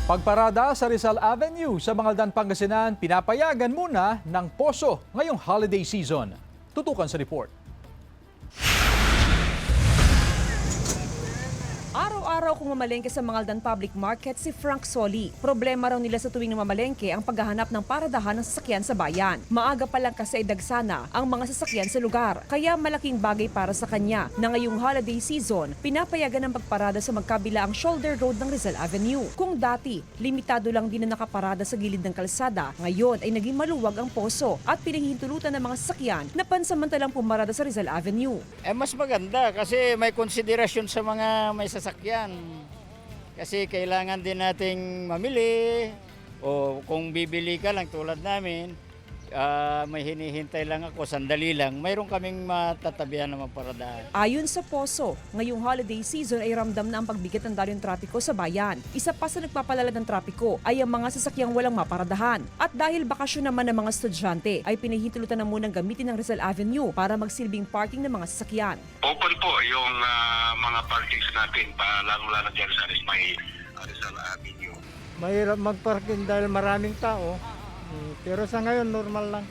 Pagparada sa Rizal Avenue sa Mangaldan, Pangasinan, pinapayagan muna ng poso ngayong holiday season. Tutukan sa report. Araw-araw kung mamalengke sa Mangaldan Public Market si Frank Soli. Problema raw nila sa tuwing namamalengke ang paghahanap ng paradahan ng sasakyan sa bayan. Maaga pa lang kasi dagsana ang mga sasakyan sa lugar. Kaya malaking bagay para sa kanya na ngayong holiday season, pinapayagan ng pagparada sa magkabila ang shoulder road ng Rizal Avenue. Kung dati, limitado lang din na nakaparada sa gilid ng kalsada, ngayon ay naging maluwag ang poso at pinahihintulutan ng mga sasakyan na pansamantalang pumarada sa Rizal Avenue. Mas maganda kasi may konsiderasyon sa mga may sasakyan. Kasi kailangan din nating mamili o kung bibili ka lang tulad namin, may hinihintay lang ako, sandali lang, mayroon kaming matatabihan na maparadahan. Ayon sa poso, ngayong holiday season ay ramdam na ang pagbigat ng daloy ng trapiko sa bayan. Isa pa sa nagpapalala ng trapiko ay ang mga sasakyang walang maparadahan. At dahil bakasyon naman ng mga estudyante, ay pinahihintulutan na munang gamitin ng Rizal Avenue para magsilbing parking ng mga sasakyan. Open po yung mga parkings natin, lalo-lalo dyan sa may Rizal Avenue. Mahirap magparking dahil maraming tao. Pero sa ngayon, normal lang.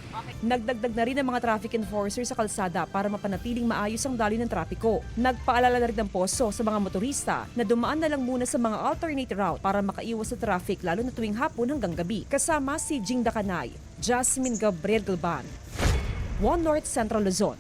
Nagdagdag na rin ang mga traffic enforcer sa kalsada para mapanatiling maayos ang daloy ng trapiko. Nagpaalala na rin ng poso sa mga motorista na dumaan na lang muna sa mga alternate route para makaiwas sa traffic lalo na tuwing hapon hanggang gabi. Kasama si Jing Dakanay, Jasmine Gabriel Galban, One North Central Luzon.